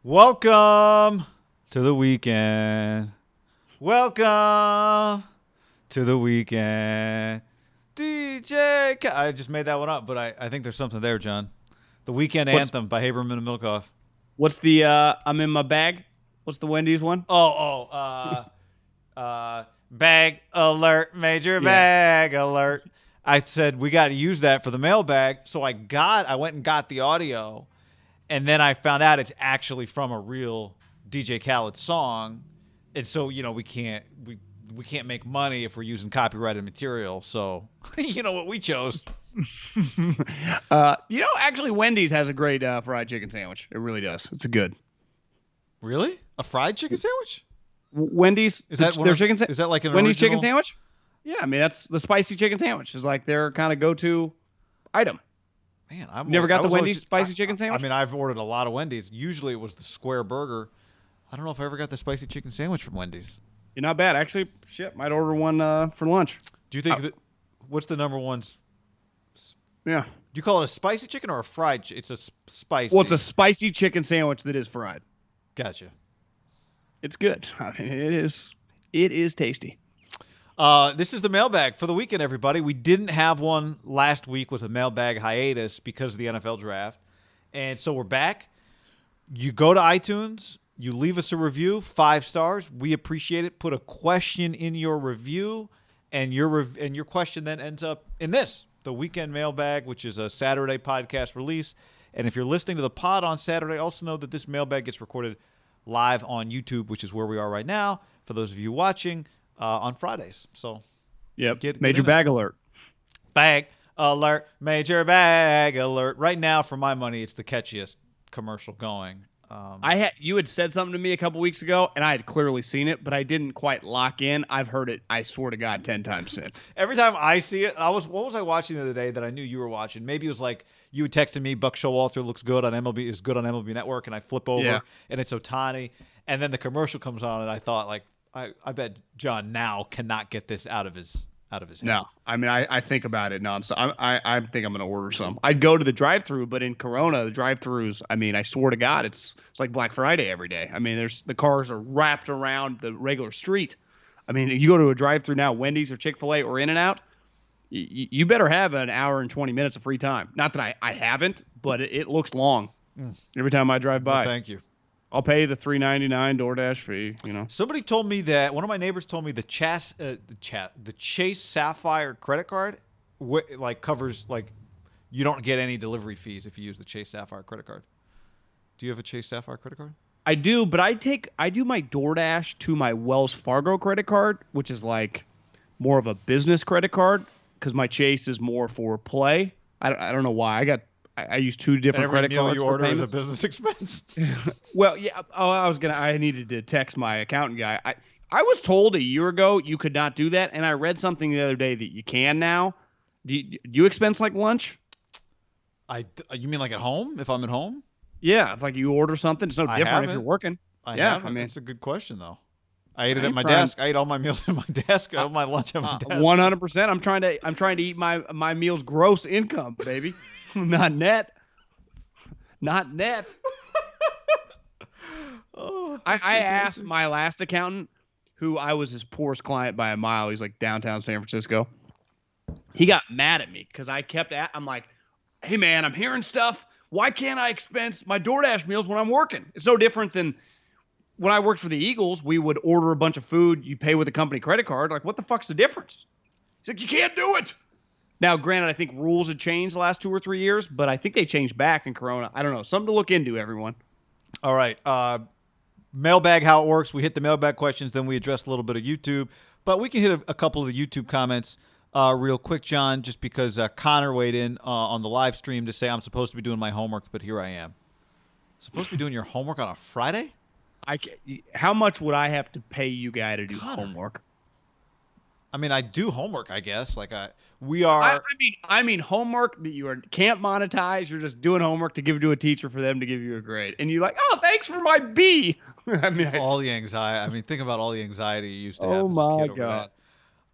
Welcome to the weekend. Welcome to the weekend. I just made that one up, but I think there's something there, John. The Weekend Anthem by Haberman and Milkoff. What's the I'm in my bag? What's the Wendy's one? Bag alert, major bag alert. I said we got to use that for the mailbag, so I went and got the audio, and then I found out it's actually from a real DJ Khaled song, and so we can't make money if we're using copyrighted material. So you know what we chose. Actually, Wendy's has a great fried chicken sandwich. It really does. It's good. Really? A fried chicken sandwich? Wendy's is that their chicken? Is that like an Wendy's original? chicken sandwich? Yeah, I mean that's the spicy chicken sandwich. Is like their kind of go-to item. Man, you never got the Wendy's spicy chicken sandwich? I mean, I've ordered a lot of Wendy's. Usually, it was the square burger. I don't know if I ever got the spicy chicken sandwich from Wendy's. You're not bad, actually. Shit, might order one for lunch. Do you think what's the number one? Yeah. Do you call it a spicy chicken or a fried? It's a spicy. Well, it's a spicy chicken sandwich that is fried. Gotcha. It's good. I mean, it is. It is tasty. This is the mailbag for the weekend, everybody. We didn't have one last week. Was a mailbag hiatus because of the NFL draft, and so we're back. You go to iTunes. You leave us a review, 5 stars. We appreciate it. Put a question in your review, and your question then ends up in this, the weekend mailbag, which is a Saturday podcast release. And if you're listening to the pod on Saturday, also know that this mailbag gets recorded live on YouTube, which is where we are right now. For those of you watching, on Fridays. So, yep. Major bag alert. Bag alert. Major bag alert. Right now, for my money, it's the catchiest commercial going. You had said something to me a couple weeks ago, and I had clearly seen it, but I didn't quite lock in. I've heard it, I swear to God, 10 times since. Every time I see it, what was I watching the other day that I knew you were watching? Maybe it was like you had texted me, Buck Showalter looks good on MLB, is good on MLB Network, and I flip over, and it's Ohtani, and then the commercial comes on, and I thought, like, I bet John now cannot get this out of his head. No, I mean, I think about it nonstop. I think I'm going to order some. I'd go to the drive-thru, but in Corona, the drive-thrus, I mean, I swear to God, it's like Black Friday every day. I mean, the cars are wrapped around the regular street. I mean, you go to a drive-thru now, Wendy's or Chick-fil-A or In-N-Out, you better have an hour and 20 minutes of free time. Not that I haven't, but it looks long every time I drive by. Well, thank you. I'll pay the $3.99 DoorDash fee. Somebody told me that one of my neighbors told me the Chase Sapphire credit card covers you don't get any delivery fees if you use the Chase Sapphire credit card. Do you have a Chase Sapphire credit card? I do, but I do my DoorDash to my Wells Fargo credit card, which is like more of a business credit card because my Chase is more for play. I don't know why. I use 2 different credit cards. Every meal you order is a business expense. Well, yeah. I needed to text my accountant guy. I was told a year ago you could not do that, and I read something the other day that you can now. Do you expense like lunch? You mean like at home? If I'm at home? Yeah, if you order something, it's no different if you're working. I mean, that's a good question though. I ate it at my desk. I ate all my meals at my desk. I ate my lunch at my desk. 100%. I'm trying to eat my meals gross income, baby. Not net. Not net. I asked my last accountant, who I was his poorest client by a mile. He's like downtown San Francisco. He got mad at me because I'm like, hey man, I'm hearing stuff. Why can't I expense my DoorDash meals when I'm working? It's no different than when I worked for the Eagles. We would order a bunch of food. You pay with a company credit card. Like, what the fuck's the difference? He's like, you can't do it. Now, granted, I think rules had changed the last 2 or 3 years, but I think they changed back in Corona. I don't know. Something to look into, everyone. All right. Mailbag, how it works. We hit the mailbag questions, then we address a little bit of YouTube. But we can hit a couple of the YouTube comments real quick, John, just because Connor weighed in on the live stream to say I'm supposed to be doing my homework, but here I am. Supposed to be doing your homework on a Friday? How much would I have to pay you guy to do homework? I mean, I do homework, I guess. I mean homework that you can't monetize. You're just doing homework to give to a teacher for them to give you a grade, and you're like, oh, thanks for my B. I mean, all the anxiety. I mean, think about all the anxiety you used to have as a kid over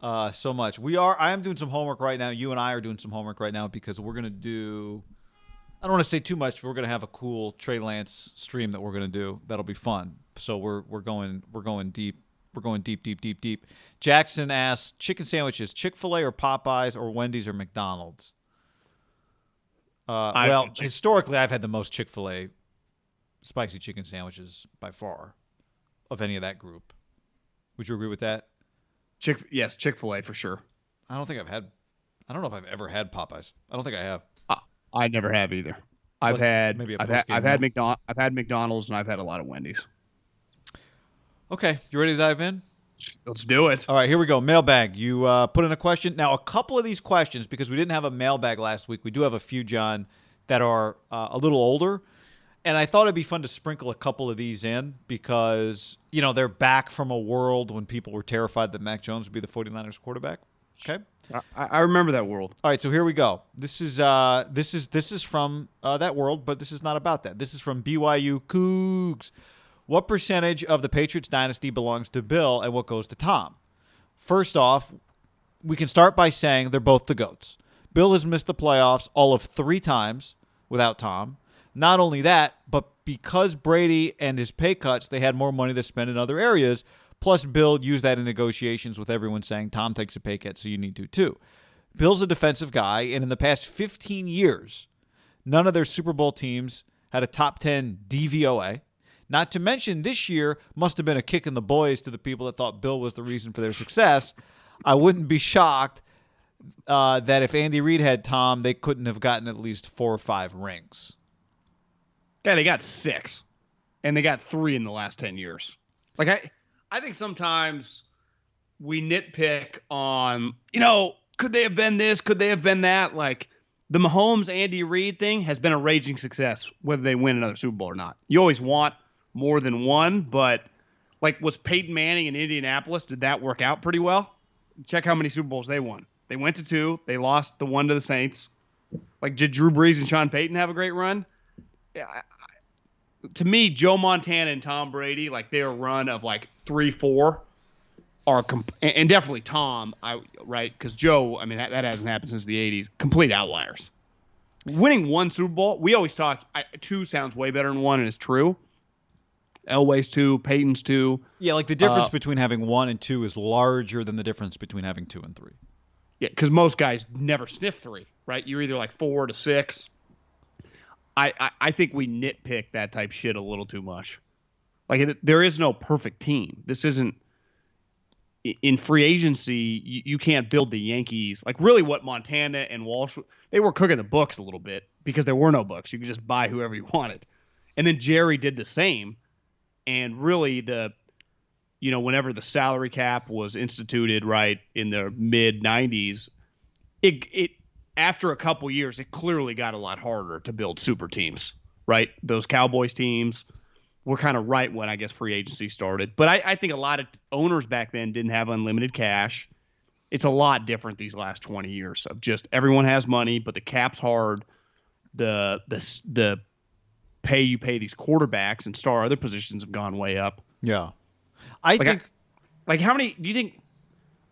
that. So much. I am doing some homework right now. You and I are doing some homework right now because we're gonna do I don't want to say too much, but we're gonna have a cool Trey Lance stream that we're gonna do. That'll be fun. So we're going deep. We're going deep, deep, deep, deep. Jackson asks, chicken sandwiches, Chick-fil-A or Popeyes or Wendy's or McDonald's? Historically, I've had the most Chick-fil-A spicy chicken sandwiches by far of any of that group. Would you agree with that? Yes, Chick-fil-A for sure. I don't know if I've ever had Popeyes. I don't think I have. I never have either. I've had McDonald's and I've had a lot of Wendy's. Okay, you ready to dive in? Let's do it. All right, here we go. Mailbag. You put in a question. Now, a couple of these questions, because we didn't have a mailbag last week, we do have a few, John, that are a little older. And I thought it'd be fun to sprinkle a couple of these in because, they're back from a world when people were terrified that Mac Jones would be the 49ers quarterback. Okay? I remember that world. All right, so here we go. This is from that world, but this is not about that. This is from BYU Cougs. What percentage of the Patriots dynasty belongs to Bill and what goes to Tom? First off, we can start by saying they're both the GOATs. Bill has missed the playoffs all of 3 times without Tom. Not only that, but because Brady and his pay cuts, they had more money to spend in other areas. Plus, Bill used that in negotiations with everyone saying, Tom takes a pay cut, so you need to too. Bill's a defensive guy, and in the past 15 years, none of their Super Bowl teams had a top 10 DVOA. Not to mention, this year must have been a kick in the boys to the people that thought Bill was the reason for their success. I wouldn't be shocked that if Andy Reid had Tom, they couldn't have gotten at least 4 or 5 rings. Yeah, they got 6, and they got 3 in the last 10 years. Like, I think sometimes we nitpick on, could they have been this? Could they have been that? Like, the Mahomes-Andy Reid thing has been a raging success, whether they win another Super Bowl or not. You always want more than one, but, like, was Peyton Manning in Indianapolis, did that work out pretty well? Check how many Super Bowls they won. They went to 2. They lost the 1 to the Saints. Like, did Drew Brees and Sean Payton have a great run? Yeah, to me, Joe Montana and Tom Brady, like their run of like 3-4 are and definitely Tom, right? Because Joe, I mean, that hasn't happened since the 80s. Complete outliers. Winning 1 Super Bowl, we always talk, 2 sounds way better than 1, and it's true. Elway's 2, Peyton's 2. Yeah, like the difference between having 1 and 2 is larger than the difference between having 2 and 3. Yeah, because most guys never sniff 3, right? You're either like 4 to 6. I think we nitpick that type shit a little too much. Like, there is no perfect team. This isn't in free agency. You can't build the Yankees. Like, really what Montana and Walsh, they were cooking the books a little bit because there were no books. You could just buy whoever you wanted. And then Jerry did the same. And really whenever the salary cap was instituted, right, in the mid 90s, it after a couple years, it clearly got a lot harder to build super teams, right? Those Cowboys teams were kind of right when, I guess, free agency started. But I think a lot of owners back then didn't have unlimited cash. It's a lot different these last 20 years of just everyone has money, but the cap's hard. The pay you pay these quarterbacks and star other positions have gone way up. Yeah. I think how many do you think? I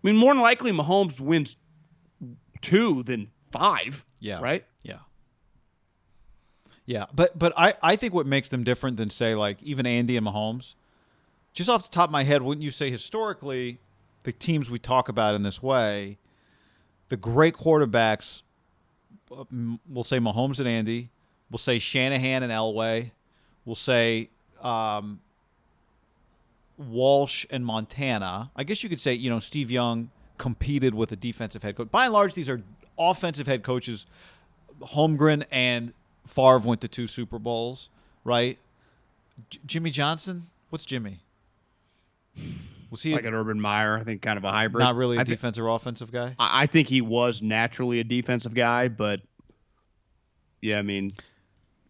mean, more than likely Mahomes wins 2 than 5. Yeah. Right? Yeah. Yeah. But I think what makes them different than, say, like even Andy and Mahomes, just off the top of my head, wouldn't you say historically the teams we talk about in this way, the great quarterbacks, we'll say Mahomes and Andy, we'll say Shanahan and Elway, we'll say Walsh and Montana. I guess you could say, Steve Young competed with a defensive head coach. By and large, these are offensive head coaches. Holmgren and Favre went to 2 Super Bowls, right? Jimmy Johnson? What's Jimmy? Was he like an Urban Meyer? I think kind of a hybrid. Not really a defensive or offensive guy? I think he was naturally a defensive guy, but yeah, I mean,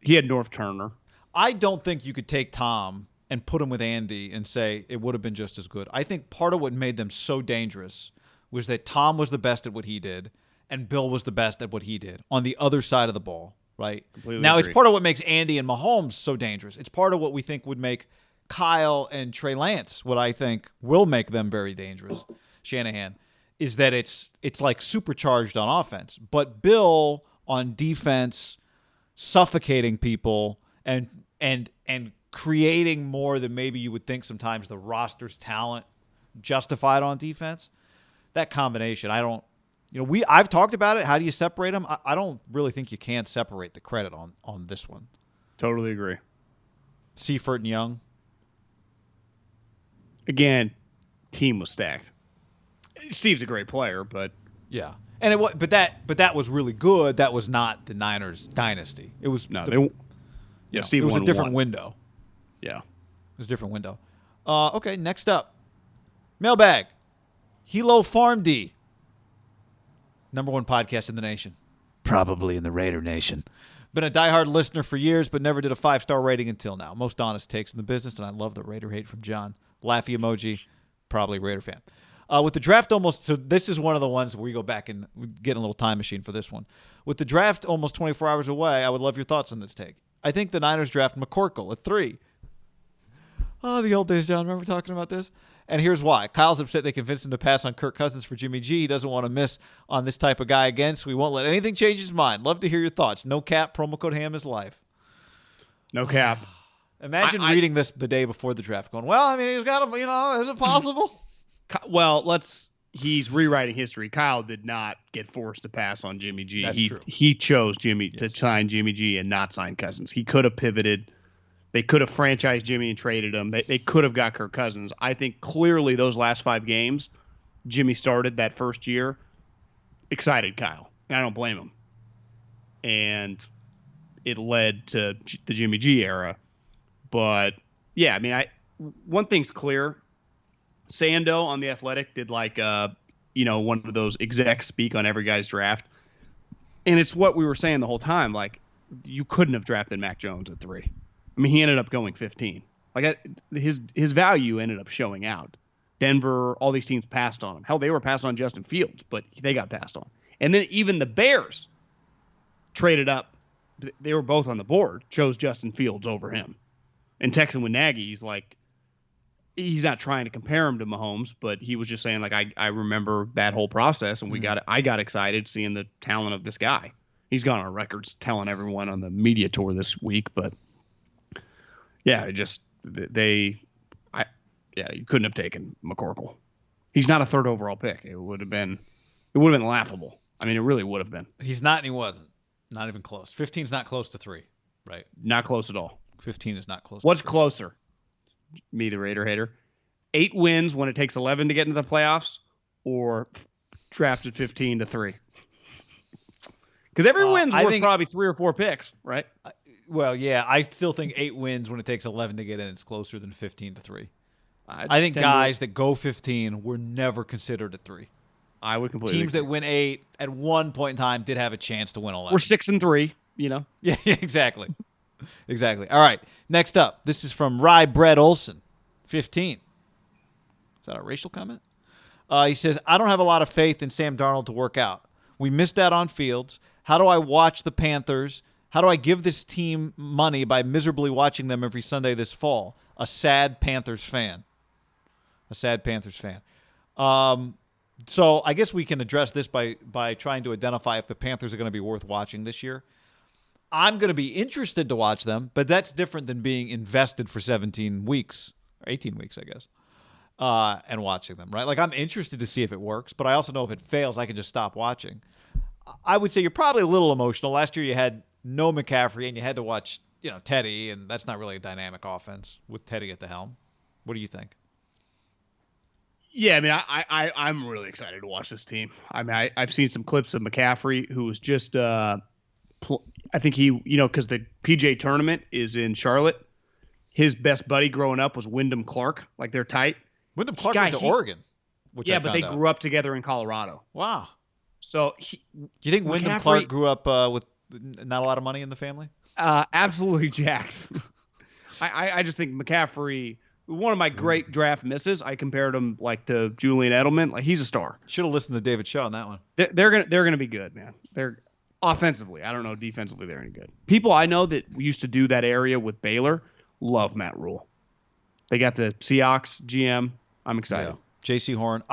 he had North Turner. I don't think you could take Tom and put him with Andy and say it would have been just as good. I think part of what made them so dangerous was that Tom was the best at what he did and Bill was the best at what he did on the other side of the ball, right? Completely now, agree. It's part of what makes Andy and Mahomes so dangerous. It's part of what we think would make Kyle and Trey Lance, what I think will make them very dangerous, Shanahan, is that it's like supercharged on offense. But Bill on defense, suffocating people and creating more than maybe you would think sometimes the roster's talent justified on defense. That combination, I've talked about it. How do you separate them? I don't really think you can separate the credit on this one. Totally agree. Seifert and Young. Again, team was stacked. Steve's a great player, but yeah, and that was really good. That was not the Niners dynasty. It was Steve. It was a different window. Yeah, it was a different window. Okay, next up, Mailbag, Hilo Farm D. #1 podcast in the nation, probably in the Raider Nation. Been a diehard listener for years, but never did a 5-star rating until now. Most honest takes in the business, and I love the Raider hate from John. Laughy emoji, probably Raider fan. With the draft so this is one of the ones where we go back and get a little time machine for this one. With the draft almost 24 hours away, I would love your thoughts on this take. I think the Niners draft McCorkle at 3. Oh, the old days, John. Remember talking about this? And here's why. Kyle's upset they convinced him to pass on Kirk Cousins for Jimmy G. He doesn't want to miss on this type of guy again, so we won't let anything change his mind. Love to hear your thoughts. No cap, promo code HAM is life. No cap. Imagine reading this the day before the draft going, well, I mean, he's got him, is it possible? Well, he's rewriting history. Kyle did not get forced to pass on Jimmy G. That's true. He chose to sign Jimmy G and not sign Cousins. He could have pivoted. They could have franchised Jimmy and traded him. They could have got Kirk Cousins. I think clearly those last 5 games, Jimmy started that first year, excited Kyle. And I don't blame him. And it led to the Jimmy G era. But, yeah, I mean, one thing's clear. Sando on The Athletic did like, one of those execs speak on every guy's draft. And it's what we were saying the whole time. Like, you couldn't have drafted Mac Jones at 3. I mean, he ended up going 15. Like, his value ended up showing out. Denver, all these teams passed on him. Hell, they were passed on Justin Fields, but they got passed on. And then even the Bears traded up. They were both on the board, chose Justin Fields over him. And texting with Nagy, he's not trying to compare him to Mahomes, but he was just saying, like, I remember that whole process, and I got excited seeing the talent of this guy. He's gone on records telling everyone on the media tour this week, but yeah, you couldn't have taken McCorkle. He's not a 3rd overall pick. It would have been laughable. I mean, it really would have been. He's not, and he wasn't. Not even close. 15's not close to 3, right? Not close at all. 15 is not close. What's closer? Me, the Raider hater. 8 wins when it takes 11 to get into the playoffs, or drafted 15 to 3? Because every win's worth probably 3 or 4 picks, right? Well, yeah, I still think 8 wins when it takes 11 to get in. It's closer than 15 to 3. I think guys that go 15 were never considered at 3. I would completely Teams agree. that win 8 at one point in time did have a chance to win 11. We're 6-3, Yeah, exactly. Exactly. All right, next up. This is from Rye Bread Olson, 15. Is that a racial comment? He says, I don't have a lot of faith in Sam Darnold to work out. We missed out on Fields. How do I watch the Panthers? How do I give this team money by miserably watching them every Sunday this fall? A sad Panthers fan. So I guess we can address this by trying to identify if the Panthers are going to be worth watching this year. I'm going to be interested to watch them, but that's different than being invested for 17 weeks, or 18 weeks, I guess, and watching them, right? Like, I'm interested to see if it works, but I also know if it fails, I can just stop watching. I would say you're probably a little emotional. Last year you had no McCaffrey, and you had to watch, Teddy, and that's not really a dynamic offense with Teddy at the helm. What do you think? Yeah, I mean, I'm really excited to watch this team. I mean, I've seen some clips of McCaffrey, who was just I think he, because the PJ tournament is in Charlotte. His best buddy growing up was Wyndham Clark. Like, they're tight. Wyndham Clark went to Oregon. But they grew up together in Colorado. Wow. So, do you think Wyndham Clark grew up with not a lot of money in the family? Absolutely jacked. I just think McCaffrey, one of my great draft misses, I compared him to Julian Edelman. Like, he's a star. Should have listened to David Shaw on that one. They're gonna be good, man. They're offensively. I don't know defensively they're any good. People I know that used to do that area with Baylor love Matt Rule. They got the Seahawks GM. I'm excited. Yeah. J.C. Horn.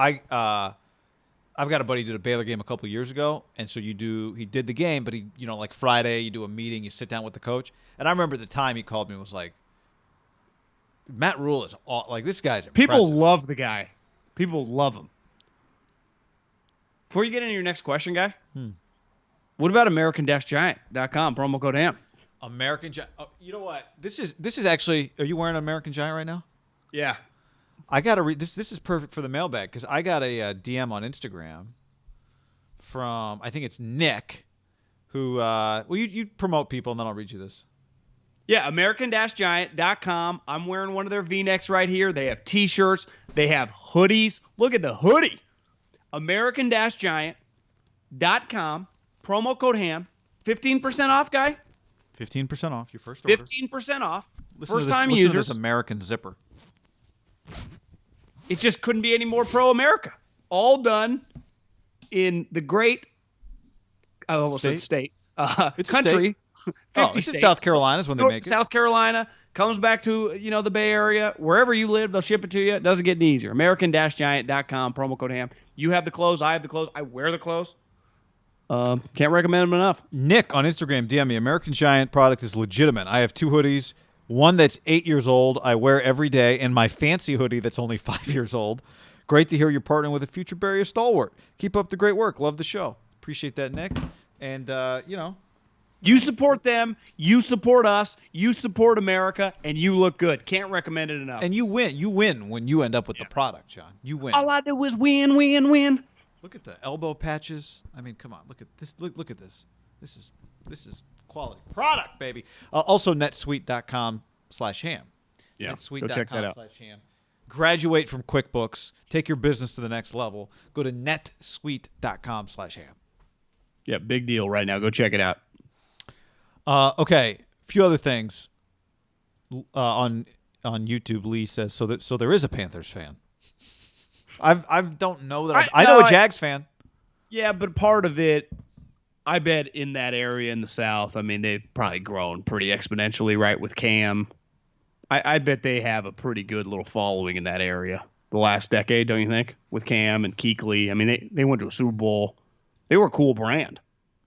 I've got a buddy who did a Baylor game a couple years ago, and so he did the game, but he, like Friday, you do a meeting, you sit down with the coach, and I remember the time he called me was like, Matt Rule is like, this guy's impressive. People love the guy. People love him. Before you get into your next question, guy, what about American-Giant.com, promo code HAM? American Giant. Oh, you know what? This is actually. Are you wearing an American Giant right now? Yeah. I gotta read this. This is perfect for the mailbag because I got a DM on Instagram from, I think it's Nick, who. Well, you promote people and then I'll read you this. Yeah, American-Giant.com. I'm wearing one of their V-necks right here. They have T-shirts. They have hoodies. Look at the hoodie. American-Giant.com. Promo code HAM. 15% off, guy. 15% off your first order. 15% off. First-time users. Listen to this American zipper. It just couldn't be any more pro-America. All done in the great, I almost said state, it's country. 50 it's in South Carolina is when they make it. South Carolina comes back to, the Bay Area. Wherever you live, they'll ship it to you. It doesn't get any easier. American-Giant.com, promo code HAM. You have the clothes. I have the clothes. I wear the clothes. Can't recommend them enough. Nick on Instagram, DM me. American Giant product is legitimate. I have 2 hoodies. One that's 8 years old, I wear every day, and my fancy hoodie that's only 5 years old. Great to hear you're partnering with a future Barrier stalwart. Keep up the great work. Love the show. Appreciate that, Nick. And, you support them, you support us, you support America, and you look good. Can't recommend it enough. And you win. You win when you end up with the product, John. You win. All I do is win, win, win. Look at the elbow patches. I mean, come on. Look at this. Look at this. This is quality product, baby. Also, netsuite.com/ham. Yeah, netsuite.com/ham. Graduate from QuickBooks. Take your business to the next level. Go to netsuite.com/ham. Yeah, big deal right now. Go check it out. Okay, a few other things. On YouTube, Lee says so there is a Panthers fan. I don't know that I know a Jags fan. Yeah, but part of it, I bet in that area in the South, I mean, they've probably grown pretty exponentially, right, with Cam. I bet they have a pretty good little following in that area the last decade, don't you think? With Cam and Kuechly. I mean, they went to a Super Bowl. They were a cool brand.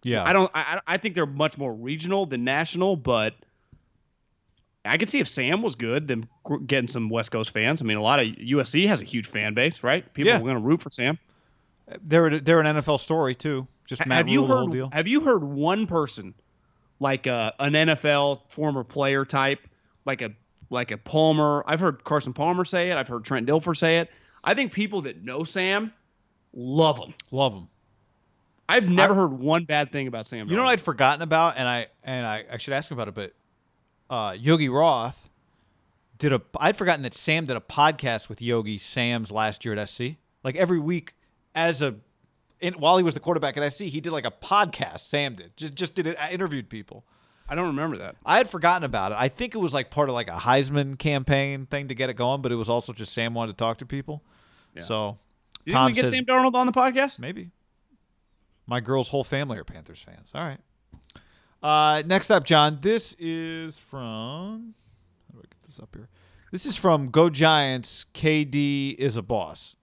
Yeah. I think they're much more regional than national, but I could see if Sam was good, then getting some West Coast fans. I mean, a lot of USC has a huge fan base, right? People are going to root for Sam. They're an NFL story too. Just Matt Rule, the whole deal. Have you heard one person, like an NFL former player type, like a Palmer? I've heard Carson Palmer say it. I've heard Trent Dilfer say it. I think people that know Sam love him. Love him. I've never heard one bad thing about Sam. You know what I'd forgotten about, and I should ask him about it, but Yogi Roth I'd forgotten that Sam did a podcast with Yogi Sam's last year at SC. Like every week, while he was the quarterback at SC, he did like a podcast. Sam did just did it, interviewed people. I don't remember that. I had forgotten about it. I think it was like part of like a Heisman campaign thing to get it going, but it was also just Sam wanted to talk to people. Yeah. So, you think we get Sam Darnold on the podcast? Maybe. My girl's whole family are Panthers fans. All right. Next up, John. This is from. How do I get this up here? This is from Go Giants. KD is a boss.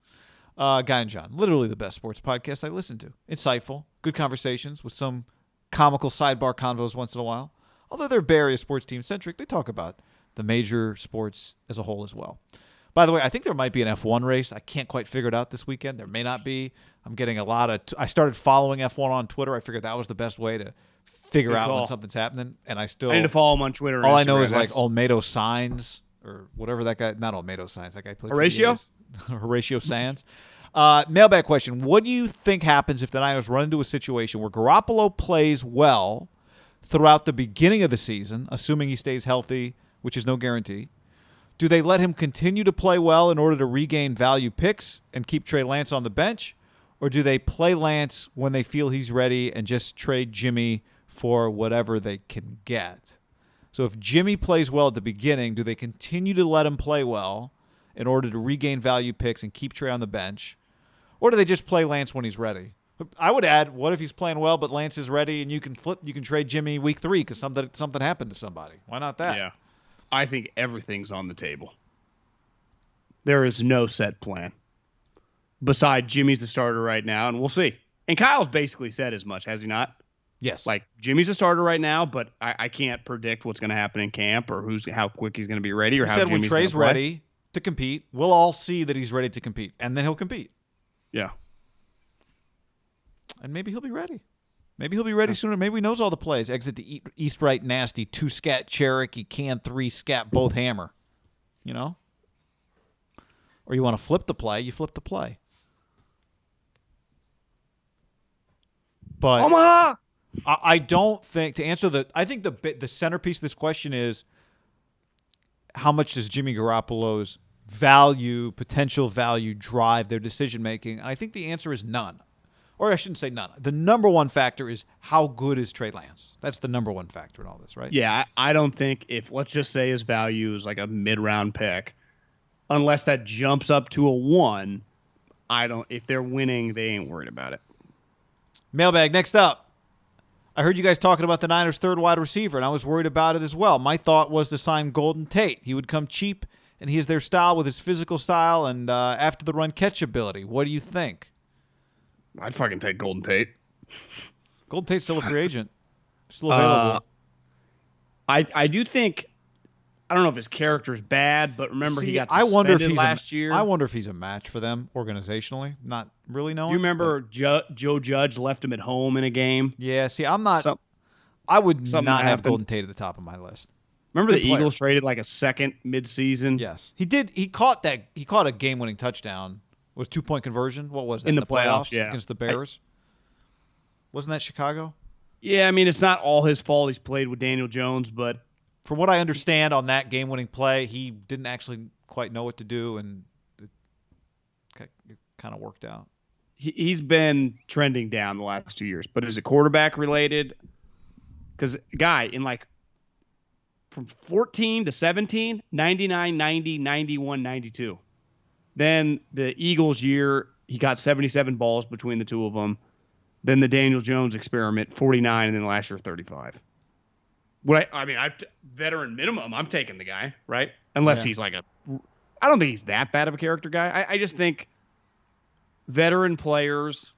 Guy and John, literally the best sports podcast I listen to. Insightful, good conversations with some comical sidebar convos once in a while. Although they're Bay Area sports team centric, they talk about the major sports as a whole as well. By the way, I think there might be an F1 race. I can't quite figure it out this weekend. There may not be. I'm getting a lot of I started following F1 on Twitter. I figured that was the best way to figure out when something's happening. And I need to follow him on Twitter. All I know is like Olmedo Signs or whatever that guy. Not Olmedo Signs. That guy played Horatio. Horatio Sands. Mailbag question: what do you think happens if the Niners run into a situation where Garoppolo plays well throughout the beginning of the season, assuming he stays healthy, which is no guarantee? Do they let him continue to play well in order to regain value picks and keep Trey Lance on the bench? Or do they play Lance when they feel he's ready and just trade Jimmy for whatever they can get? So if Jimmy plays well at the beginning, do they continue to let him play well in order to regain value picks and keep Trey on the bench? Or do they just play Lance when he's ready? I would add, what if he's playing well but Lance is ready and you can trade Jimmy week 3 because something happened to somebody? Why not that? Yeah. I think everything's on the table. There is no set plan. Beside Jimmy's the starter right now, and we'll see. And Kyle's basically said as much, has he not? Yes. Like, Jimmy's a starter right now, but I can't predict what's going to happen in camp or how quick he's going to be ready or he how said Jimmy's when Trey's ready to compete, we'll all see that he's ready to compete, and then he'll compete. Yeah. And maybe he'll be ready. Maybe he'll be ready sooner. Maybe he knows all the plays. Exit the east, right, nasty, 2 scat Cherokee, can 3 scat, both hammer. You know? Or you want to flip the play, you flip the play. But Omaha! I don't think, to answer I think the centerpiece of this question is how much does Jimmy Garoppolo's potential value drive their decision-making? And I think the answer is none. Or I shouldn't say none. The number one factor is how good is Trey Lance. That's the number one factor in all this, right? Yeah, I don't think let's just say his value is like a mid-round pick, unless that jumps up to a 1, if they're winning, they ain't worried about it. Mailbag, next up. I heard you guys talking about the Niners' third wide receiver, and I was worried about it as well. My thought was to sign Golden Tate. He would come cheap, and he is their style with his physical style and after the run catch ability. What do you think? I'd fucking take Golden Tate. Golden Tate's still a free agent. Still available. I do think, I don't know if his character's bad, but remember he got suspended last year. I wonder if he's a match for them organizationally. Not really knowing. You remember Joe Judge left him at home in a game? Yeah, see, I would not have Golden Tate at the top of my list. Remember the Eagles traded like a second mid-season? Yes. He did. He caught a game-winning touchdown. It was 2-point conversion. What was that? In the playoffs, yeah. Against the Bears? Wasn't that Chicago? Yeah, I mean, it's not all his fault. He's played with Daniel Jones, but from what I understand on that game-winning play, he didn't actually quite know what to do, and it kind of worked out. He's been trending down the last 2 years, but is it quarterback related? Because guy in from 14 to 17, 99, 90, 91, 92. Then the Eagles year, he got 77 balls between the two of them. Then the Daniel Jones experiment, 49, and then last year 35. Veteran minimum, I'm taking the guy, right? Unless he's I don't think he's that bad of a character guy. I just think veteran players,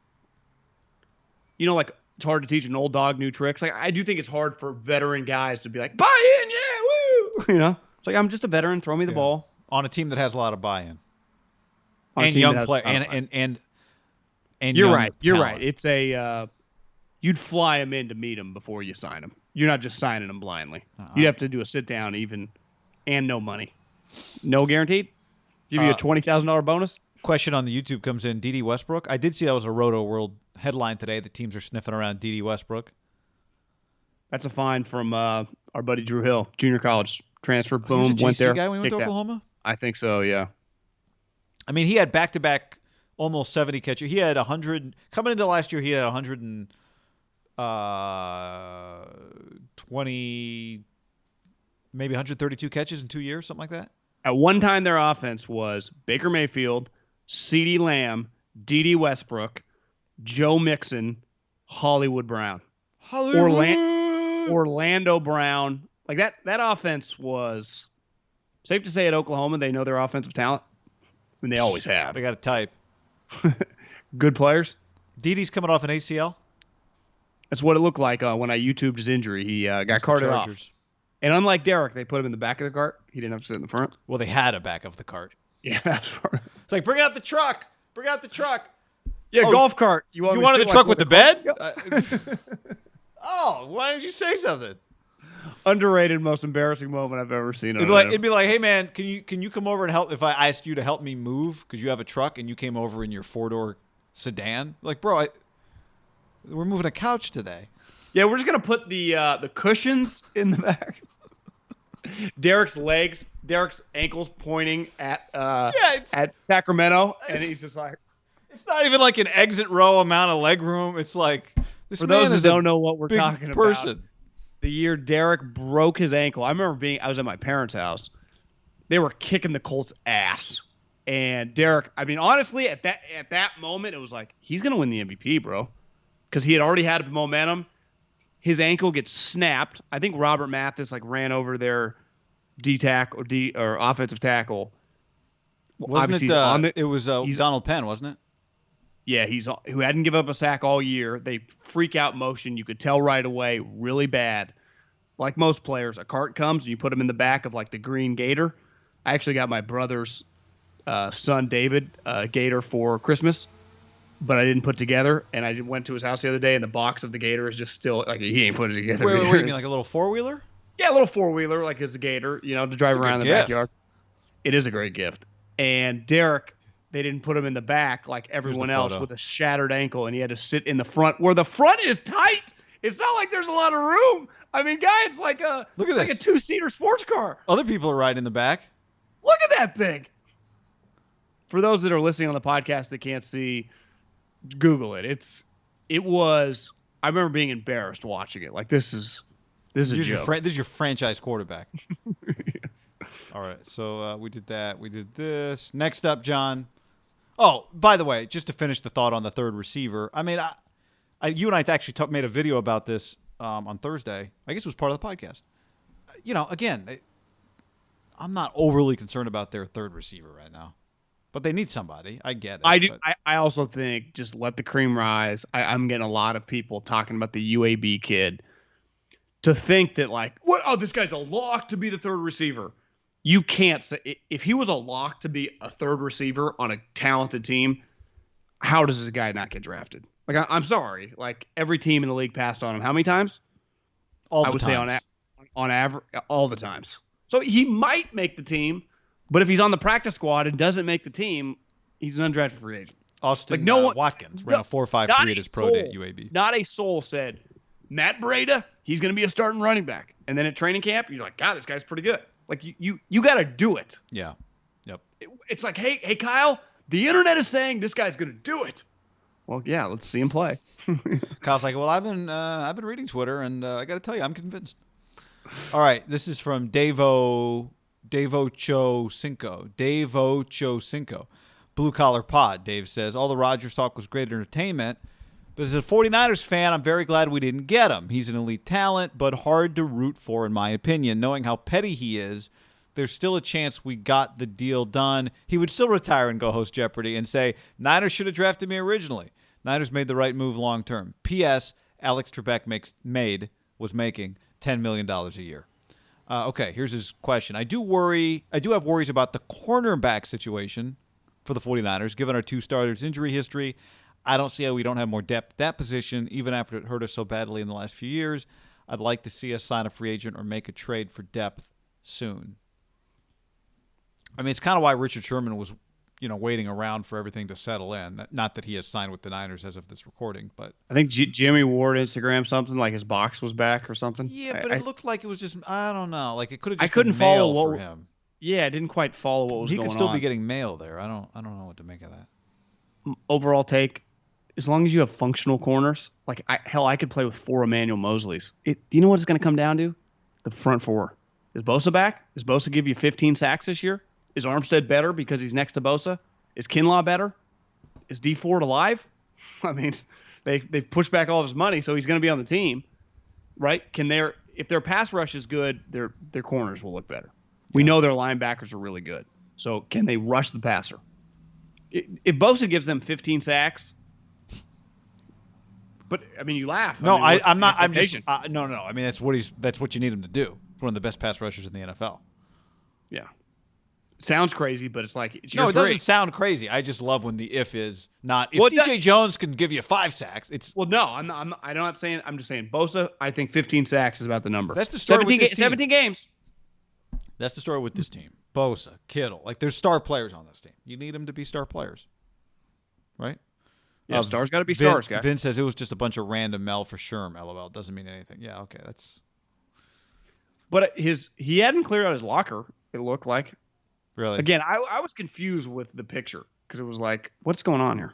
it's hard to teach an old dog new tricks. I do think it's hard for veteran guys to be like, buy in, yeah, woo! It's like, I'm just a veteran, throw me the ball. On a team that has a lot of buy-in. And young play and you're right. You're right. It's you'd fly him in to meet him before you sign him. You're not just signing him blindly. You'd have to do a sit down and no money. No guaranteed? Give you a $20,000 bonus? Question on the YouTube comes in. D.D. Westbrook. I did see that was a Roto World headline today that teams are sniffing around D.D. Westbrook. That's a find from our buddy Drew Hill, junior college transfer. Boom, He was a went there. guy when he went to Oklahoma? I think so, yeah. I mean, he had back-to-back almost 70 catches. He had 100 coming into last year. He had 120, maybe 132 catches in 2 years, something like that. At one time, their offense was Baker Mayfield, CeeDee Lamb, D.D. Westbrook, Joe Mixon, Hollywood Brown, Orlando Brown. Like that offense was safe to say at Oklahoma. They know their offensive talent. I mean, they always have. They got a type. Good players. Didi's coming off an ACL. That's what it looked like when I YouTubed his injury. He got carted off. And unlike Derek, they put him in the back of the cart. He didn't have to sit in the front. Well, they had a back of the cart. Yeah, that's right. It's like, bring out the truck. Bring out the truck. Yeah, golf cart. You wanted the truck with the bed? Yep. Why didn't you say something? Underrated, most embarrassing moment I've ever seen. It'd be like, hey man, can you come over and help if I asked you to help me move because you have a truck and you came over in your 4-door sedan? Like, bro, we're moving a couch today. Yeah, we're just gonna put the cushions in the back. Derek's ankles pointing at Sacramento, and he's just like, it's not even like an exit row amount of leg room. It's like this. For those who don't know what we're talking about. The year Derek broke his ankle, I remember I was at my parents' house. They were kicking the Colts' ass. And Derek, I mean, honestly, at that moment, it was like, he's going to win the MVP, bro. Because he had already had momentum. His ankle gets snapped. I think Robert Mathis ran over their or offensive tackle. Wasn't it? It was Donald Penn, wasn't it? Yeah, who hadn't given up a sack all year. They freak out motion. You could tell right away, really bad. Like most players, a cart comes and you put him in the back of like the green Gator. I actually got my brother's son David Gator for Christmas, but I didn't put together. And I went to his house the other day, and the box of the Gator is just still like he ain't put it together. Wait, what do you mean, like a little 4-wheeler? Yeah, a little 4-wheeler, like it's a Gator, to drive around in the backyard. It is a great gift. And Derek, they didn't put him in the back like everyone else with a shattered ankle, and he had to sit in the front where the front is tight. It's not like there's a lot of room. I mean, guy, it's like a look at like this. A 2-seater sports car. Other people are riding in the back. Look at that thing. For those that are listening on the podcast that can't see, Google it. I remember being embarrassed watching it. Like this is a joke. This is your franchise quarterback. All right, so we did that. We did this. Next up, John. Oh, by the way, just to finish the thought on the third receiver, I mean, you and I actually made a video about this on Thursday. I guess it was part of the podcast. Again, I'm not overly concerned about their third receiver right now, but they need somebody. I get it. I do. I also think just let the cream rise. I'm getting a lot of people talking about the UAB kid to think that like, what? Oh, this guy's a lock to be the third receiver. You can't say if he was a lock to be a third receiver on a talented team. How does this guy not get drafted? Like, I'm sorry. Like every team in the league passed on him. How many times? I would say on average, all the times. So he might make the team, but if he's on the practice squad and doesn't make the team, he's an undrafted free agent. Austin Watkins ran a 4.53 at his pro day at UAB. Not a soul said, Matt Breida, he's going to be a starting running back. And then at training camp, you're like, God, this guy's pretty good. Like you got to do it. Yeah. Yep. It's like, hey, Kyle, the internet is saying this guy's going to do it. Well, yeah, let's see him play. Kyle's like, well, I've been reading Twitter, and I got to tell you, I'm convinced. All right, this is from Davo Cinco. Blue Collar Pod, Dave says, all the Rodgers talk was great entertainment, but as a 49ers fan, I'm very glad we didn't get him. He's an elite talent, but hard to root for in my opinion. Knowing how petty he is, there's still a chance we got the deal done. He would still retire and go host Jeopardy and say, Niners should have drafted me originally. Niners made the right move long term. P.S. Alex Trebek was making $10 million a year. Okay, here's his question. I do have worries about the cornerback situation for the 49ers, given our two starters' injury history. I don't see how we don't have more depth at that position, even after it hurt us so badly in the last few years. I'd like to see us sign a free agent or make a trade for depth soon. I mean, it's kind of why Richard Sherman was, waiting around for everything to settle in. Not that he has signed with the Niners as of this recording, but I think Jimmy Ward Instagram something like his box was back or something. Yeah, but it looked like it was just I don't know, like it could have just couldn't been mail follow for him. Yeah, it didn't quite follow what was going on. He could still be getting mail there. I don't know what to make of that. Overall take, as long as you have functional corners, like I could play with 4 Emmanuel Mosleys. Do you know what it's going to come down to? The front 4. Is Bosa back? Does Bosa give you 15 sacks this year? Is Armstead better because he's next to Bosa? Is Kinlaw better? Is D Ford alive? I mean, they've pushed back all of his money, so he's going to be on the team, right? If their pass rush is good, their corners will look better. We know their linebackers are really good. So can they rush the passer? If Bosa gives them 15 sacks, but I mean, you laugh. No, I'm not. I'm just no. I mean, that's what you need him to do. He's one of the best pass rushers in the NFL. Yeah. Sounds crazy, but it's like it's your it doesn't sound crazy. I just love when the if is not if DJ Jones can give you 5 sacks. I'm not saying. I'm just saying Bosa. I think 15 sacks is about the number. That's the story with this team. 17 games. That's the story with this team. Bosa, Kittle, like there's star players on this team. You need them to be star players, right? Yeah, stars got to be stars, guys. Vin says it was just a bunch of random Mel for Sherm. LOL. Doesn't mean anything. Yeah, okay, that's. But he hadn't cleared out his locker. It looked like. Really? Again, I was confused with the picture because it was like, what's going on here?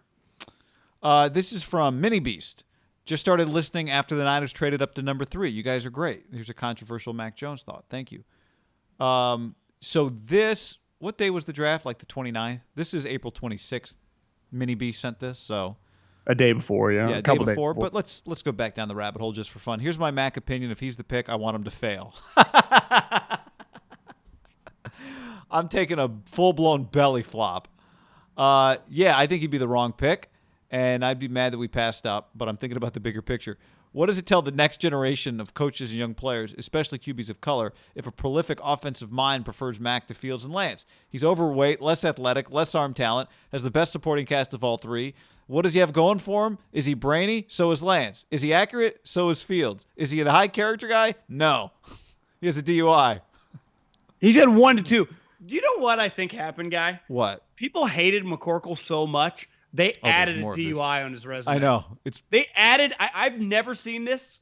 This is from Mini Beast. Just started listening after the Niners traded up to number 3. You guys are great. Here's a controversial Mac Jones thought. Thank you. So what day was the draft? Like the 29th? This is April 26th. Mini Beast sent this, so. A day before, yeah. Yeah, a couple days before. But let's go back down the rabbit hole just for fun. Here's my Mac opinion. If he's the pick, I want him to fail. I'm taking a full-blown belly flop. Yeah, I think he'd be the wrong pick. and I'd be mad that we passed up, but I'm thinking about the bigger picture. What does it tell the next generation of coaches and young players, especially QBs of color, if a prolific offensive mind prefers Mac to Fields and Lance? He's overweight, less athletic, less arm talent, has the best supporting cast of all three. What does he have going for him? Is he brainy? So is Lance. Is he accurate? So is Fields. Is he a high character guy? No. He has a DUI. He's had 1 to 2. Do you know what I think happened, Guy? What? People hated McCorkle so much, they added a DUI on his resume. I know. They added, I've never seen this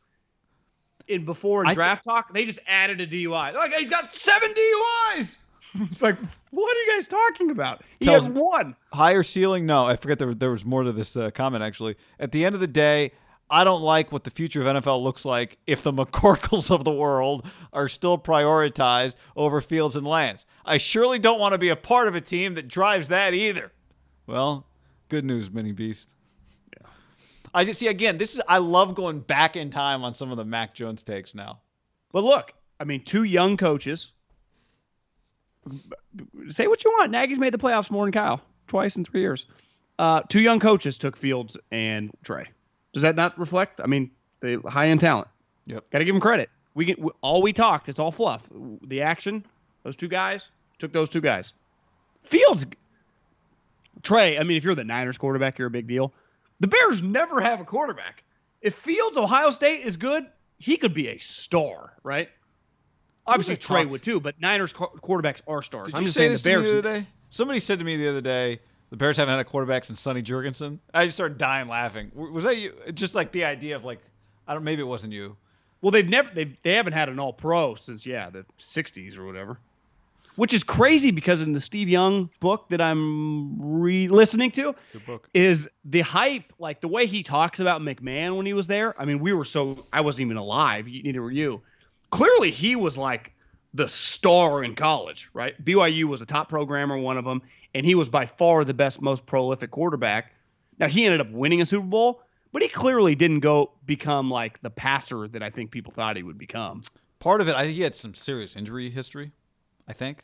before in draft talk. They just added a DUI. They're like, he's got 7 DUIs. It's like, what are you guys talking about? He has 1. Higher ceiling? No, I forget there was more to this comment, actually. At the end of the day, I don't like what the future of NFL looks like if the McCorkles of the world are still prioritized over Fields and Lance. I surely don't want to be a part of a team that drives that either. Well, good news, Mini Beast. Yeah. I just see, again, I love going back in time on some of the Mac Jones takes now. But look, I mean, 2 young coaches. Say what you want. Nagy's made the playoffs more than Kyle twice in 3 years. 2 young coaches took Fields and Trey. Does that not reflect? I mean, they high-end talent. Yep. Got to give them credit. We talked. It's all fluff. The action, those 2 guys, took those 2 guys. Fields, Trey, I mean, if you're the Niners quarterback, you're a big deal. The Bears never have a quarterback. If Fields, Ohio State is good, he could be a star, right? Obviously, Trey would too, but Niners quarterbacks are stars. I'm just saying the Bears. The other day? Somebody said to me the other day, the Bears haven't had a quarterback since Sonny Jurgensen. I just started dying laughing. Was that you? Just like the idea of maybe it wasn't you. Well, they haven't had an All-Pro since the 60s or whatever, which is crazy because in the Steve Young book that I'm re-listening to, good book, is the hype, like the way he talks about McMahon when he was there. I mean, I wasn't even alive. Neither were you. Clearly, he was like the star in college, right? BYU was a top programmer, one of them, and he was by far the best, most prolific quarterback. Now, he ended up winning a Super Bowl, but he clearly didn't go become like the passer that I think people thought he would become. Part of it, I think he had some serious injury history, I think.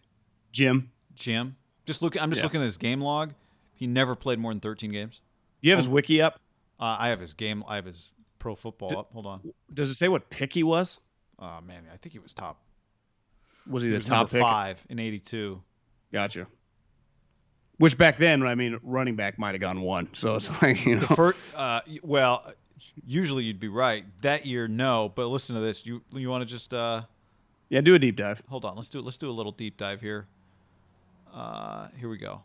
Jim. I'm just looking at his game log. He never played more than 13 games. You have his wiki up? I have his pro football up. Hold on. Does it say what pick he was? Oh, man, I think he was top. Was he the top pick? 5 in 82. Gotcha. Which back then, I mean, running back might have gone 1. So it's like, you know. The first, usually you'd be right. That year, no. But listen to this. You want to just yeah, do a deep dive. Hold on. Let's do a little deep dive here. Here we go.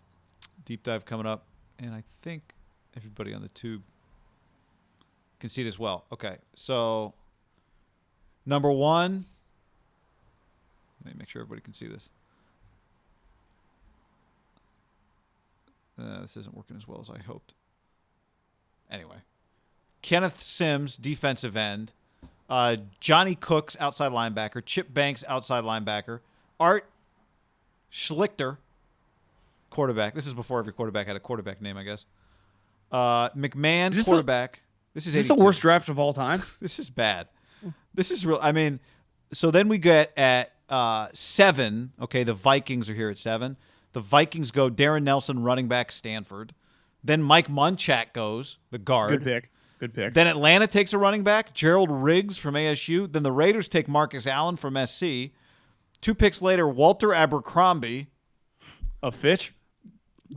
Deep dive coming up, and I think everybody on the tube can see it as well. Okay, so number 1. Let me make sure everybody can see this. This isn't working as well as I hoped. Anyway, Kenneth Sims, defensive end. Johnny Cooks, outside linebacker. Chip Banks, outside linebacker. Art Schlichter, quarterback. This is before every quarterback had a quarterback name, I guess. McMahon, quarterback. Is this the worst draft of all time? This is bad. This is real. I mean, so then we get at 7. Okay, the Vikings are here at 7. The Vikings go Darren Nelson, running back, Stanford. Then Mike Munchak goes, the guard. Good pick. Then Atlanta takes a running back, Gerald Riggs from ASU. Then the Raiders take Marcus Allen from SC. 2 picks later, Walter Abercrombie. A Fitch?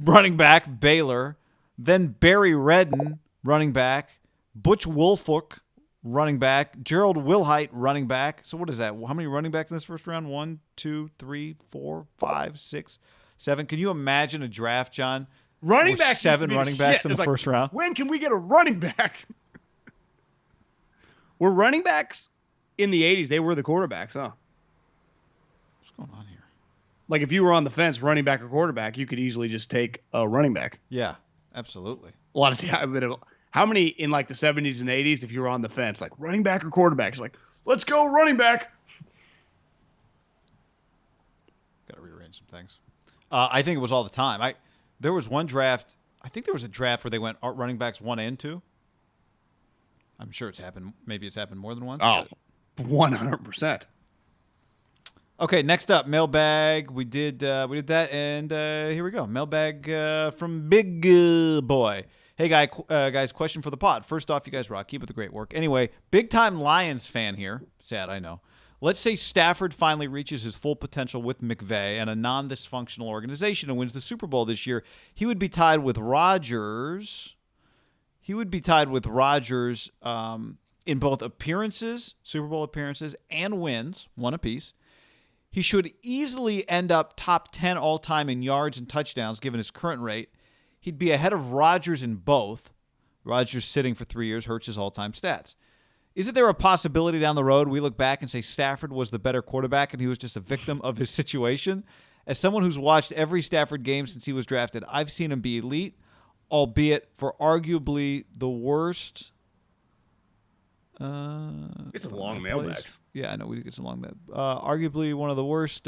Running back, Baylor. Then Barry Redden, running back. Butch Wolfolk, running back. Gerald Wilhite, running back. So what is that? How many running backs in this first round? 1, 2, 3, 4, 5, 6, 7. Can you imagine a draft, John? Running back, 7 running backs in the first round. When can we get a running back? Were running backs in the 80s? They were the quarterbacks, huh? What's going on here? Like if you were on the fence, running back or quarterback, you could easily just take a running back. Yeah, absolutely. A lot of time. How many in like the 70s and 80s, if you were on the fence, like running back or quarterback? It's like, let's go running back. Got to rearrange some things. I think it was all the time. There was one draft. I think there was a draft where they went running backs 1 and 2. I'm sure it's happened. Maybe it's happened more than once. Oh, 100%. Okay, next up, mailbag. We did that, and here we go. Mailbag from Big Boy. Hey, guys, question for the pod. First off, you guys rock. Keep up the great work. Anyway, big-time Lions fan here. Sad, I know. Let's say Stafford finally reaches his full potential with McVay and a non-dysfunctional organization and wins the Super Bowl this year. He would be tied with Rodgers. In both appearances, Super Bowl appearances, and wins, one apiece. He should easily end up top 10 all-time in yards and touchdowns given his current rate. He'd be ahead of Rodgers in both. Rodgers sitting for 3 years hurts his all-time stats. Isn't there a possibility down the road we look back and say Stafford was the better quarterback and he was just a victim of his situation? As someone who's watched every Stafford game since he was drafted, I've seen him be elite, albeit for arguably the worst. It's a long mailbag. Yeah, I know we did get some long mailbag. Arguably one of the worst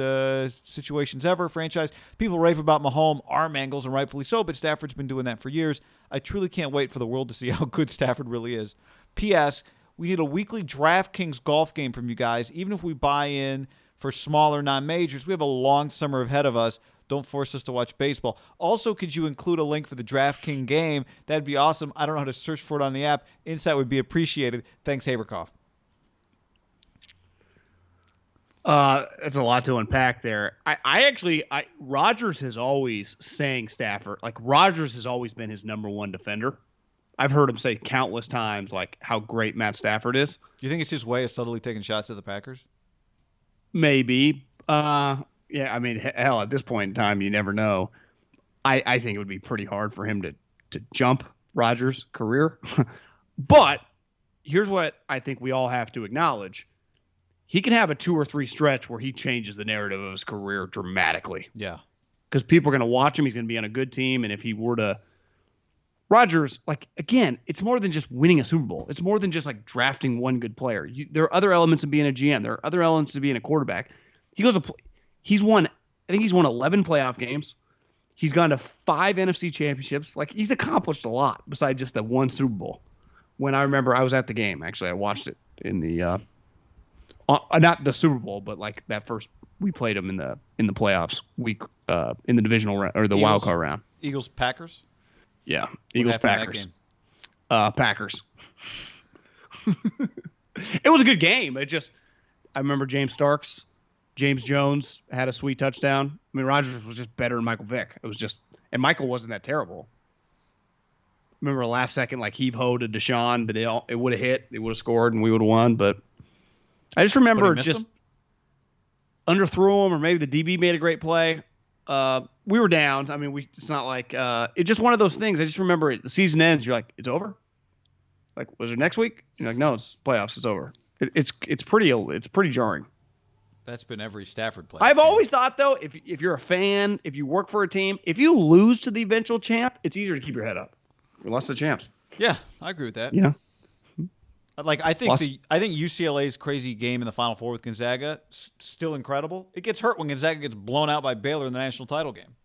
situations ever. Franchise. People rave about Mahomes, arm angles, and rightfully so, but Stafford's been doing that for years. I truly can't wait for the world to see how good Stafford really is. P.S. We need a weekly DraftKings golf game from you guys, even if we buy in for smaller non-majors. We have a long summer ahead of us. Don't force us to watch baseball. Also, could you include a link for the DraftKings game? That'd be awesome. I don't know how to search for it on the app. Insight would be appreciated. Thanks, Haberkoff. That's a lot to unpack there. Rodgers has always sang Stafford. Like, Rodgers has always been his number one defender. I've heard him say countless times, like, how great Matt Stafford is. Do you think it's his way of subtly taking shots at the Packers? Maybe. Yeah, I mean, hell, at this point in time, you never know. I think it would be pretty hard for him to jump Rodgers' career. But here's what I think we all have to acknowledge. He can have a 2 or 3 stretch where he changes the narrative of his career dramatically. Yeah. Because people are going to watch him. He's going to be on a good team. And if he were to – Rodgers, like, again, it's more than just winning a Super Bowl. It's more than just, like, drafting one good player. There are other elements of being a GM. There are other elements of being a quarterback. He's won 11 playoff games. He's gone to 5 NFC championships. Like, he's accomplished a lot besides just that one Super Bowl. When I remember I was at the game, actually, I watched it in the not the Super Bowl, but like that first we played him in the playoffs week in the divisional round or the wild card round. Eagles Packers? Yeah, Eagles Packers. Packers. It was a good game. I remember James Jones had a sweet touchdown. I mean, Rodgers was just better than Michael Vick. And Michael wasn't that terrible. Remember a last second, like, heave-ho to Deshaun that it would have hit, it would have scored, and we would have won. But I just remember just underthrew him, or maybe the DB made a great play. We were down. I mean, it's not like it's just one of those things. I just remember the season ends. You're like, it's over? Like, was it next week? You're like, no, it's playoffs. It's over. It's pretty jarring. That's been every Stafford playoff I've game. always thought, though, if you're a fan, if you work for a team, if you lose to the eventual champ, it's easier to keep your head up. Unless the champs. Yeah, I agree with that. You know? Like, I think UCLA's crazy game in the Final Four with Gonzaga still incredible. It gets hurt when Gonzaga gets blown out by Baylor in the national title game.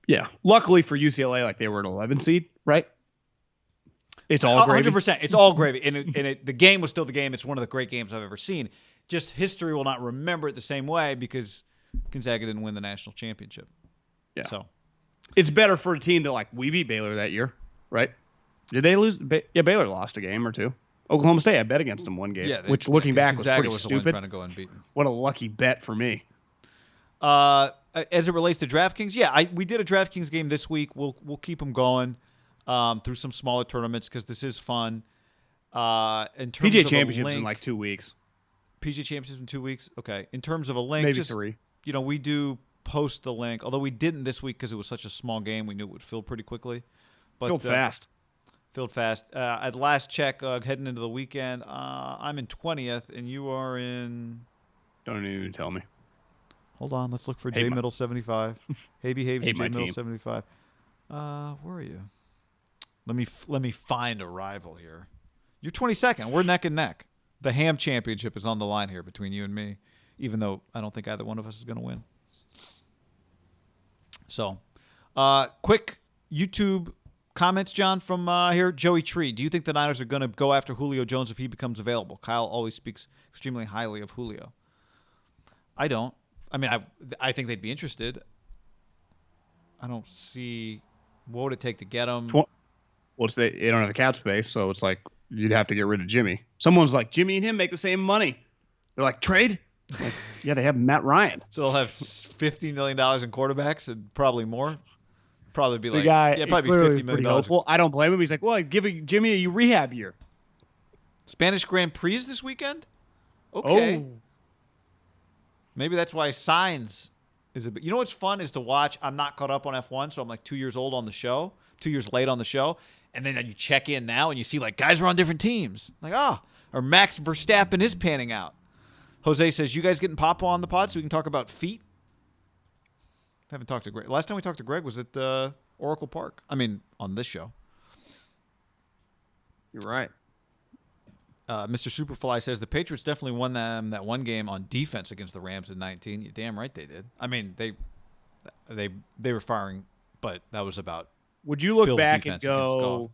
Yeah. Luckily for UCLA, like, they were an 11 seed, right? It's all gravy. 100%. It's all gravy. And the game was still the game. It's one of the great games I've ever seen. Just history will not remember it the same way because Gonzaga didn't win the national championship. Yeah. So it's better for a team that, like, we beat Baylor that year, right? Did they lose? Yeah, Baylor lost a game or two. Oklahoma State, I bet against them one game, which looking back was pretty stupid. Trying to go unbeaten. What a lucky bet for me. As it relates to DraftKings, yeah, we did a DraftKings game this week. We'll keep them going through some smaller tournaments because this is fun. In terms PGA of Championships link, in like 2 weeks. PGA Championships in 2 weeks? Okay. In terms of a link, maybe 3. You know, we do post the link, although we didn't this week because it was such a small game. We knew it would fill pretty quickly. But, filled fast. Filled fast. At last check, heading into the weekend, I'm in 20th, and you are in... Don't even tell me. Hold on. Let's look for J Middle 75. Hey Behaves J Middle 75. Where are you? Let me find a rival here. You're 22nd. We're neck and neck. The Ham Championship is on the line here between you and me, even though I don't think either one of us is going to win. So, quick YouTube comments, John, from here. Joey Tree, do you think the Niners are going to go after Julio Jones if he becomes available? Kyle always speaks extremely highly of Julio. I don't. I mean, I think they'd be interested. I don't see what would it take to get him. Well, they don't have the cap space, so it's like you'd have to get rid of Jimmy. Someone's like, Jimmy and him make the same money. They're like, trade? Like, yeah, they have Matt Ryan. So they'll have $50 million in quarterbacks and probably more. Probably be The like, guy, yeah, probably clearly $50 million. pretty hopeful. I don't blame him. He's like, well, give Jimmy a rehab year. Spanish Grand Prix this weekend? Okay. Oh. Maybe that's why Signs is a bit. You know what's fun is to watch. I'm not caught up on F1, so I'm like 2 years old on the show, 2 years late on the show. And then you check in now and you see like guys are on different teams. Like, or Max Verstappen is panning out. Jose says, you guys getting Papa on the pod so we can talk about feet? Haven't talked to Greg. Last time we talked to Greg was at Oracle Park. I mean, on this show. You're right. Mr. Superfly says the Patriots definitely won them that one game on defense against the Rams in 19. You're damn right they did. I mean, they were firing, but that was about. Would you look Bill's back and defense against go, golf.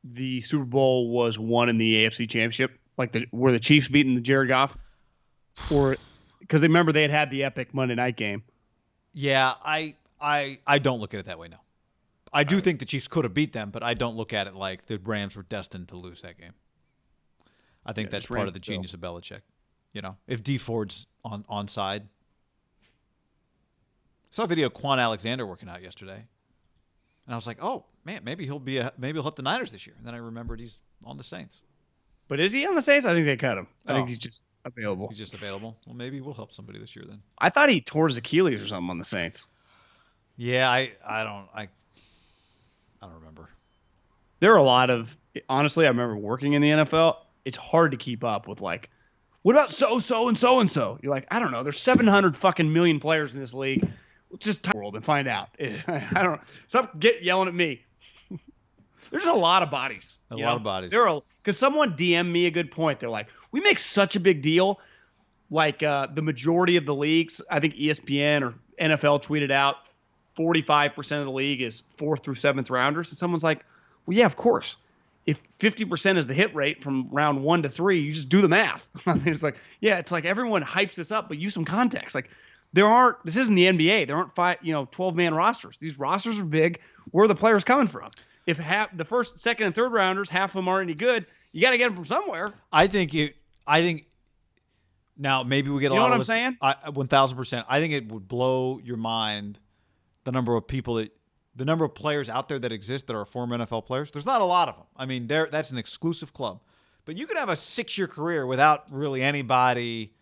the Super Bowl was won in the AFC Championship, like were the Chiefs beating the Jared Goff, or because remember they had the epic Monday night game? Yeah, I don't look at it that way. No, I do think the Chiefs could have beat them, but I don't look at it like the Rams were destined to lose that game. I think that's part of the genius of Belichick. You know, if D Ford's on side. I saw a video of Quan Alexander working out yesterday, and I was like, "Oh man, maybe he'll help the Niners this year." And then I remembered he's on the Saints. But is he on the Saints? I think they cut him. I think he's just available. He's just available. Well, maybe we'll help somebody this year then. I thought he tore his Achilles or something on the Saints. Yeah, I don't remember. There are a lot of honestly. I remember working in the NFL. It's hard to keep up with like, what about so and so? You're like, I don't know. There's 700 fucking million players in this league. Let's just talk world and find out. I don't know. Stop yelling at me. There's a lot of bodies. A lot of bodies. Because someone DM'd me a good point. They're like, we make such a big deal. Like the majority of the leagues, I think ESPN or NFL tweeted out 45% of the league is 4th through 7th rounders. And someone's like, well, yeah, of course. If 50% is the hit rate from round 1 to 3, you just do the math. It's like, yeah, it's like everyone hypes this up, but use some context. Like this isn't the NBA. There aren't 12-man rosters. These rosters are big. Where are the players coming from? If the first, second, and third rounders, half of them aren't any good, you got to get them from somewhere. I think now maybe we get a lot of. You know what I'm saying? 1,000%. I think it would blow your mind the number of players out there that exist that are former NFL players. There's not a lot of them. I mean, that's an exclusive club. But you could have a 6-year career without really anybody.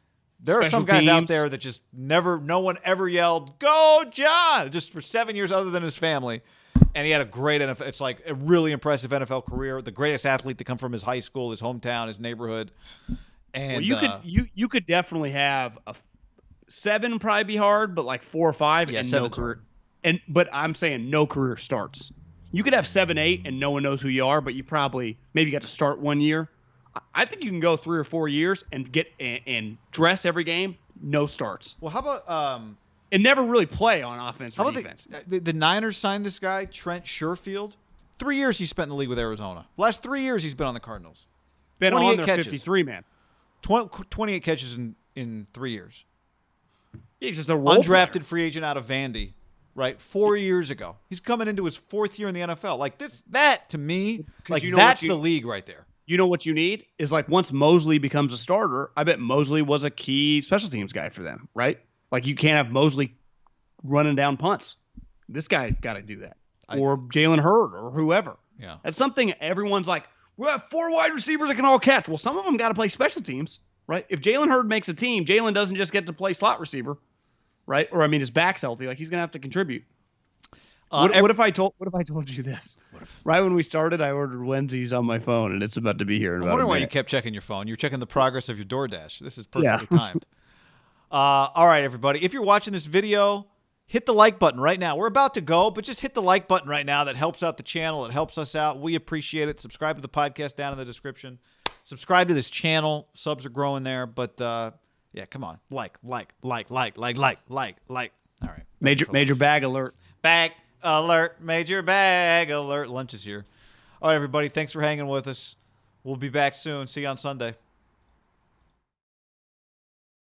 There are some guys out there that just no one ever yelled, "Go, John!" just for 7 years other than his family. And he had a great NFL. It's like a really impressive NFL career. The greatest athlete to come from his high school, his hometown, his neighborhood. And you could definitely have a 7 probably be hard, but like 4 or 5 and no career. But I'm saying no career starts. You could have 7, 8 and no one knows who you are, but you probably maybe got to start 1 year. I think you can go 3 or 4 years and get and dress every game, no starts. Well, how about and never really play on offense or defense. The Niners signed this guy, Trent Sherfield. 3 years he spent in the league with Arizona. Last 3 years he's been on the Cardinals. Been on their 53 man. 28 catches in 3 years. He's just a undrafted player. Free agent out of Vandy, right? 4 years ago. He's coming into his 4th year in the NFL. Like that to me, like that's the league right there. You know what you need is like once Mosley becomes a starter, I bet Mosley was a key special teams guy for them, right? Like you can't have Mosley running down punts. This guy got to do that. Or Jalen Hurd or whoever. Yeah. That's something everyone's like, we have 4 wide receivers that can all catch. Well, some of them got to play special teams, right? If Jalen Hurd makes a team, Jalen doesn't just get to play slot receiver, right? Or I mean, his back's healthy. Like he's going to have to contribute. What if I told you this? Right when we started, I ordered Wednesdays on my phone, and it's about to be here in about a minute. I wonder why you kept checking your phone. You're checking the progress of your DoorDash. This is perfectly timed. All right, everybody. If you're watching this video, hit the like button right now. We're about to go, but just hit the like button right now. That helps out the channel. It helps us out. We appreciate it. Subscribe to the podcast down in the description. Subscribe to this channel. Subs are growing there, but yeah, come on. Like. All right. Major bag alert. Bag alert. Major bag alert. Lunch is here. All right, everybody. Thanks for hanging with us. We'll be back soon. See you on Sunday.